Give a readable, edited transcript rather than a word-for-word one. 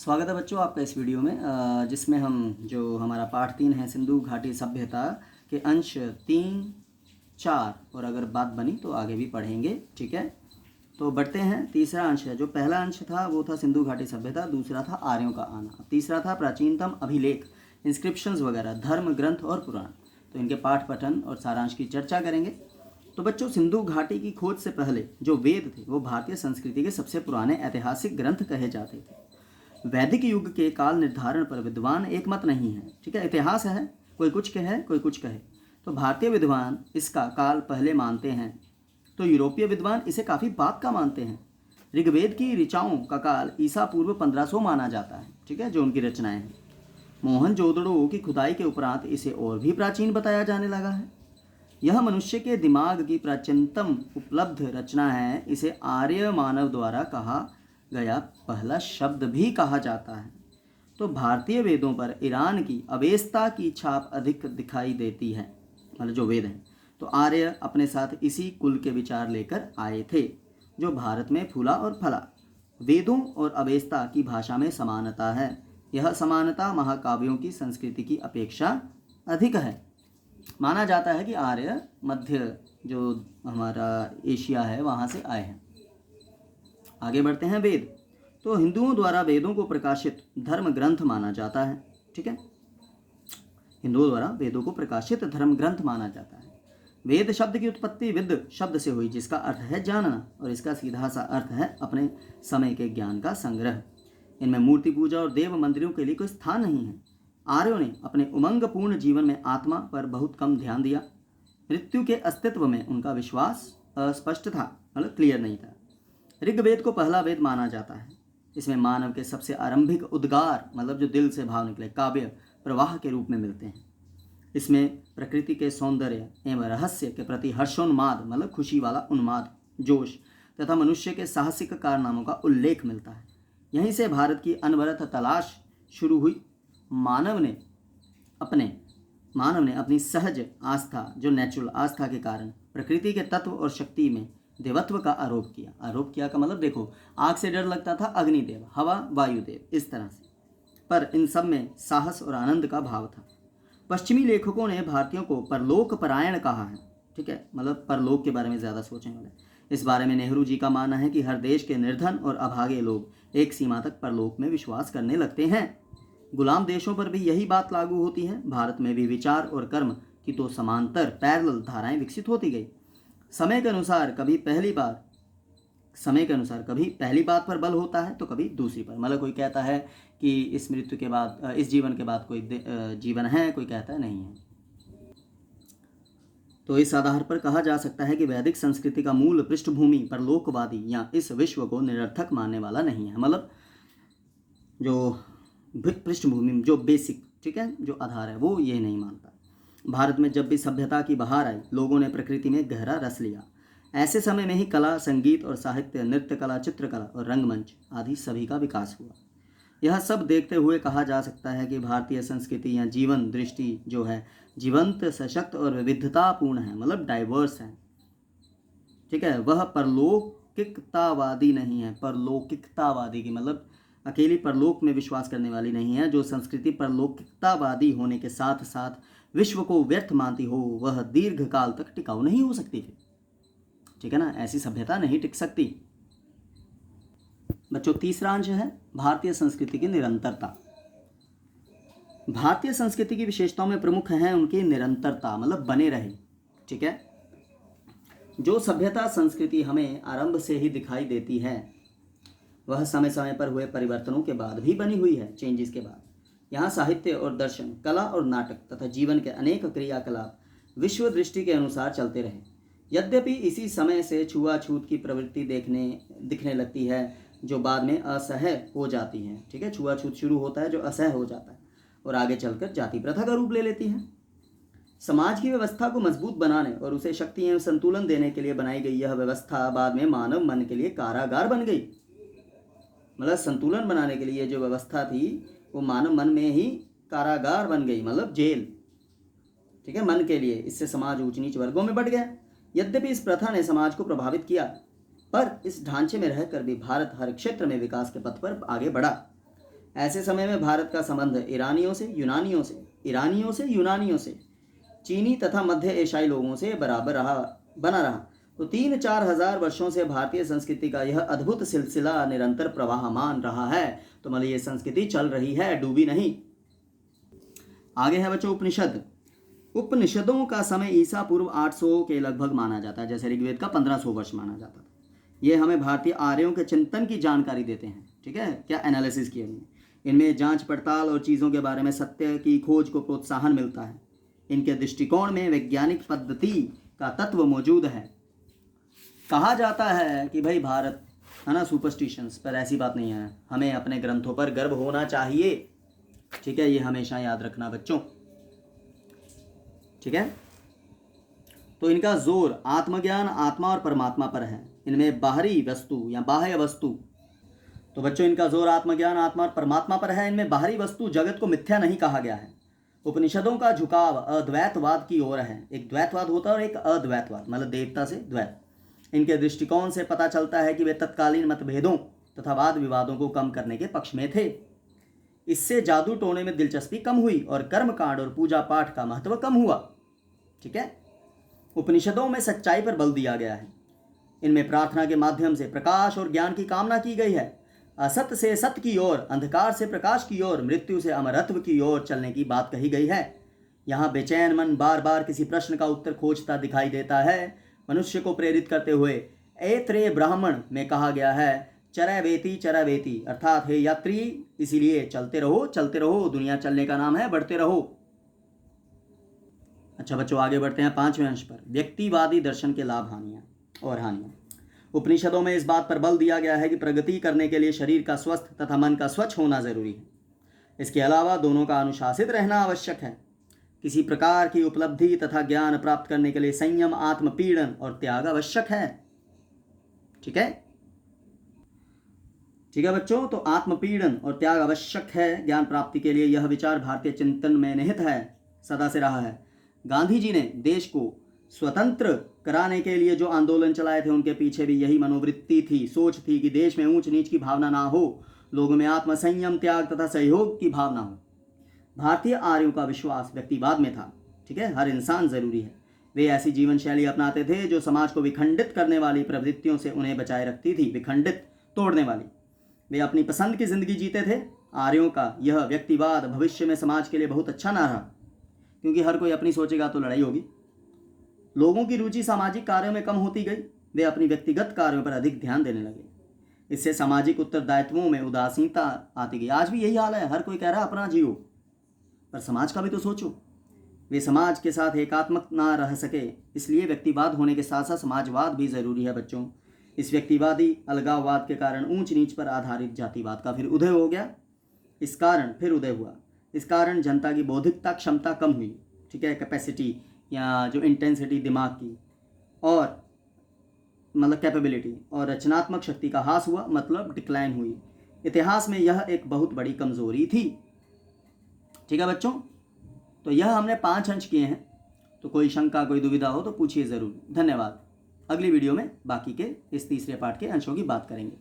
स्वागत है बच्चों आपका इस वीडियो में जिसमें हम जो हमारा पाठ 3 है सिंधु घाटी सभ्यता के अंश 3, 4 और अगर बात बनी तो आगे भी पढ़ेंगे। ठीक है, तो बढ़ते हैं। तीसरा अंश है, जो पहला अंश था वो था सिंधु घाटी सभ्यता, दूसरा था आर्यों का आना, तीसरा था प्राचीनतम अभिलेख, इंस्क्रिप्शंस वगैरह, धर्म ग्रंथ और पुराण। तो इनके पाठ पठन और सारांश की चर्चा करेंगे। तो बच्चों, सिंधु घाटी की खोज से पहले जो वेद थे वो भारतीय संस्कृति के सबसे पुराने ऐतिहासिक ग्रंथ कहे जाते थे। वैदिक युग के काल निर्धारण पर विद्वान एक मत नहीं है। ठीक है, इतिहास है, कोई कुछ कहे कोई कुछ कहे। तो भारतीय विद्वान इसका काल पहले मानते हैं, तो यूरोपीय विद्वान इसे काफ़ी बाद का मानते हैं। ऋग्वेद की ऋचाओं का काल ईसा पूर्व 1500 माना जाता है। ठीक है, जो उनकी रचनाएं हैं। मोहनजोदड़ो की खुदाई के उपरांत इसे और भी प्राचीन बताया जाने लगा है। यह मनुष्य के दिमाग की प्राचीनतम उपलब्ध रचना है। इसे आर्य मानव द्वारा कहा गया पहला शब्द भी कहा जाता है। तो भारतीय वेदों पर ईरान की अवेस्ता की छाप अधिक दिखाई देती है, मतलब जो वेद हैं। तो आर्य अपने साथ इसी कुल के विचार लेकर आए थे जो भारत में फूला और फला। वेदों और अवेस्ता की भाषा में समानता है। यह समानता महाकाव्यों की संस्कृति की अपेक्षा अधिक है। माना जाता है कि आर्य मध्य जो हमारा एशिया है वहाँ से आए हैं। आगे बढ़ते हैं। वेद तो हिंदुओं द्वारा वेदों को प्रकाशित धर्म ग्रंथ माना जाता है। ठीक है, हिंदुओं द्वारा वेदों को प्रकाशित धर्म ग्रंथ माना जाता है। वेद शब्द की उत्पत्ति विद शब्द से हुई, जिसका अर्थ है जानना, और इसका सीधा सा अर्थ है अपने समय के ज्ञान का संग्रह। इनमें मूर्ति पूजा और देव मंदिरों के लिए कोई स्थान नहीं है। आर्यों ने अपने उमंगपूर्ण जीवन में आत्मा पर बहुत कम ध्यान दिया। मृत्यु के अस्तित्व में उनका विश्वास अस्पष्ट था, मतलब क्लियर नहीं था। ऋग्वेद को पहला वेद माना जाता है। इसमें मानव के सबसे आरंभिक उद्गार, मतलब जो दिल से भाव निकले, काव्य प्रवाह के रूप में मिलते हैं। इसमें प्रकृति के सौंदर्य एवं रहस्य के प्रति हर्षोन्माद, मतलब खुशी वाला उन्माद, जोश तथा मनुष्य के साहसिक कारनामों का उल्लेख मिलता है। यहीं से भारत की अनवरत तलाश शुरू हुई। मानव ने अपनी सहज आस्था, जो नेचुरल आस्था के कारण प्रकृति के तत्व और शक्ति में देवत्व का आरोप किया का मतलब देखो, आग से डर लगता था, अग्निदेव, हवा, वायुदेव, इस तरह से। पर इन सब में साहस और आनंद का भाव था। पश्चिमी लेखकों ने भारतीयों को परलोक परायण कहा है। ठीक है, मतलब परलोक के बारे में ज़्यादा सोचने वाले। इस बारे में नेहरू जी का मानना है कि हर देश के निर्धन और अभागे लोग एक सीमा तक परलोक में विश्वास करने लगते हैं। गुलाम देशों पर भी यही बात लागू होती है। भारत में भी विचार और कर्म की तो समांतर पैरेलल धाराएं विकसित होती गई। समय के अनुसार कभी पहली बात पर बल होता है तो कभी दूसरी पर। मतलब कोई कहता है कि इस मृत्यु के बाद, इस जीवन के बाद कोई जीवन है, कोई कहता है नहीं है। तो इस आधार पर कहा जा सकता है कि वैदिक संस्कृति का मूल पृष्ठभूमि परलोकवादी या इस विश्व को निरर्थक मानने वाला नहीं है। मतलब जो पृष्ठभूमि, जो बेसिक, ठीक है, जो आधार है, वो ये नहीं मानता। भारत में जब भी सभ्यता की बहार आई, लोगों ने प्रकृति में गहरा रस लिया। ऐसे समय में ही कला, संगीत और साहित्य, नृत्य कला, चित्रकला और रंगमंच आदि सभी का विकास हुआ। यह सब देखते हुए कहा जा सकता है कि भारतीय संस्कृति या जीवन दृष्टि जो है जीवंत, सशक्त और विविधतापूर्ण है, मतलब डाइवर्स है। ठीक है, वह परलौकिकतावादी नहीं है। परलौकिकतावादी की मतलब अकेली परलोक में विश्वास करने वाली नहीं है। जो संस्कृति परलौकिकतावादी होने के साथ साथ विश्व को व्यर्थ मानती हो, वह दीर्घ काल तक टिकाऊ नहीं हो सकती। ठीक है ना, ऐसी सभ्यता नहीं टिक सकती। बच्चों, तीसरा अंश है भारतीय संस्कृति की निरंतरता। भारतीय संस्कृति की विशेषताओं में प्रमुख है उनकी निरंतरता, मतलब बने रहे। ठीक है, जो सभ्यता संस्कृति हमें आरंभ से ही दिखाई देती है वह समय समय पर हुए परिवर्तनों के बाद भी बनी हुई है, चेंजेस के बाद। यहाँ साहित्य और दर्शन, कला और नाटक तथा जीवन के अनेक क्रियाकलाप विश्व दृष्टि के अनुसार चलते रहे। यद्यपि इसी समय से छुआछूत की प्रवृत्ति दिखने लगती है, जो बाद में असह्य हो जाती है। ठीक है, छुआछूत शुरू होता है जो असह्य हो जाता है और आगे चलकर जाति प्रथा का रूप ले लेती है। समाज की व्यवस्था को मजबूत बनाने और उसे शक्ति एवं संतुलन देने के लिए बनाई गई यह व्यवस्था बाद में मानव मन के लिए कारागार बन गई। मतलब संतुलन बनाने के लिए जो व्यवस्था थी वो मानव मन में ही कारागार बन गई, मतलब जेल। ठीक है, मन के लिए। इससे समाज ऊंच नीच वर्गों में बढ़ गया। यद्यपि इस प्रथा ने समाज को प्रभावित किया, पर इस ढांचे में रहकर भी भारत हर क्षेत्र में विकास के पथ पर आगे बढ़ा। ऐसे समय में भारत का संबंध ईरानियों से यूनानियों से, चीनी तथा मध्य एशियाई लोगों से बना रहा। तो 3-4 हजार वर्षों से भारतीय संस्कृति का यह अद्भुत सिलसिला निरंतर प्रवाहमान रहा है। तो मतलब ये संस्कृति चल रही है, डूबी नहीं। आगे है बच्चों उपनिषद। उपनिषदों का समय ईसा पूर्व 800 के लगभग माना जाता है, जैसे ऋग्वेद का 1500 वर्ष माना जाता था। ये हमें भारतीय आर्यों के चिंतन की जानकारी देते हैं। ठीक है, क्या एनालिसिस किया इनमें जांच पड़ताल और चीज़ों के बारे में सत्य की खोज को प्रोत्साहन मिलता है। इनके दृष्टिकोण में वैज्ञानिक पद्धति का तत्व मौजूद है। कहा जाता है कि भाई भारत है ना सुपरस्टिशंस, पर ऐसी बात नहीं है। हमें अपने ग्रंथों पर गर्व होना चाहिए। ठीक है, ये हमेशा याद रखना बच्चों। ठीक है, तो इनका जोर आत्मज्ञान, आत्मा और परमात्मा पर है। इनमें बाहरी वस्तु या बाह्य वस्तु, तो बच्चों इनका जोर आत्मज्ञान, आत्मा और परमात्मा पर है। इनमें बाहरी वस्तु जगत को मिथ्या नहीं कहा गया है। उपनिषदों का झुकाव अद्वैतवाद की ओर है। एक द्वैतवाद होता है और एक अद्वैतवाद, मतलब देवता से द्वैत। इनके दृष्टिकोण से पता चलता है कि वे तत्कालीन मतभेदों तथा वाद विवादों को कम करने के पक्ष में थे। इससे जादू टोने में दिलचस्पी कम हुई और कर्मकांड और पूजा पाठ का महत्व कम हुआ। ठीक है, उपनिषदों में सच्चाई पर बल दिया गया है। इनमें प्रार्थना के माध्यम से प्रकाश और ज्ञान की कामना की गई है। असत से सत्य की ओर, अंधकार से प्रकाश की ओर, मृत्यु से अमरत्व की ओर चलने की बात कही गई है। यहाँ बेचैन मन बार बार किसी प्रश्न का उत्तर खोजता दिखाई देता है। मनुष्य को प्रेरित करते हुए ऐत्रेय ब्राह्मण में कहा गया है चरैवेति चरैवेति, अर्थात हे यात्री, इसीलिए चलते रहो। दुनिया चलने का नाम है, बढ़ते रहो। अच्छा बच्चों, आगे बढ़ते हैं 5वें अंश पर, व्यक्तिवादी दर्शन के लाभ और हानियां। उपनिषदों में इस बात पर बल दिया गया है कि प्रगति करने के लिए शरीर का स्वस्थ तथा मन का स्वच्छ होना जरूरी है। इसके अलावा दोनों का अनुशासित रहना आवश्यक है। किसी प्रकार की उपलब्धि तथा ज्ञान प्राप्त करने के लिए संयम, आत्मपीड़न और त्याग आवश्यक है। ठीक है बच्चों, तो आत्मपीड़न और त्याग आवश्यक है ज्ञान प्राप्ति के लिए। यह विचार भारतीय चिंतन में निहित है, सदा से रहा है। गांधी जी ने देश को स्वतंत्र कराने के लिए जो आंदोलन चलाए थे, उनके पीछे भी यही मनोवृत्ति थी, सोच थी कि देश में ऊंच नीच की भावना ना हो, लोगों में आत्मसंयम, त्याग तथा सहयोग की भावना हो। भारतीय आर्यों का विश्वास व्यक्तिवाद में था। ठीक है, हर इंसान जरूरी है। वे ऐसी जीवन शैली अपनाते थे जो समाज को विखंडित करने वाली प्रवृत्तियों से उन्हें बचाए रखती थी, विखंडित, तोड़ने वाली। वे अपनी पसंद की जिंदगी जीते थे। आर्यों का यह व्यक्तिवाद भविष्य में समाज के लिए बहुत अच्छा ना रहा, क्योंकि हर कोई अपनी सोचेगा तो लड़ाई होगी। लोगों की रुचि सामाजिक कार्यों में कम होती गई, वे अपनी व्यक्तिगत कार्यों पर अधिक ध्यान देने लगे। इससे सामाजिक उत्तरदायित्वों में उदासीनता आती गई। आज भी यही हाल है, हर कोई कह रहा है अपना जियो, पर समाज का भी तो सोचो। वे समाज के साथ एकात्मक ना रह सके, इसलिए व्यक्तिवाद होने के साथ साथ समाजवाद भी जरूरी है बच्चों। इस व्यक्तिवादी अलगाववाद के कारण ऊंच नीच पर आधारित जातिवाद का फिर उदय हो गया। इस कारण जनता की बौद्धिकता क्षमता कम हुई। ठीक है, कैपेसिटी या जो इंटेंसिटी दिमाग की और मतलब कैपेबिलिटी और रचनात्मक शक्ति का ह्रास हुआ, मतलब डिक्लाइन हुई। इतिहास में यह एक बहुत बड़ी कमजोरी थी। ठीक है बच्चों, तो यह हमने 5 अंश किए हैं। तो कोई शंका, कोई दुविधा हो तो पूछिए ज़रूर। धन्यवाद। अगली वीडियो में बाकी के इस तीसरे पार्ट के अंशों की बात करेंगे।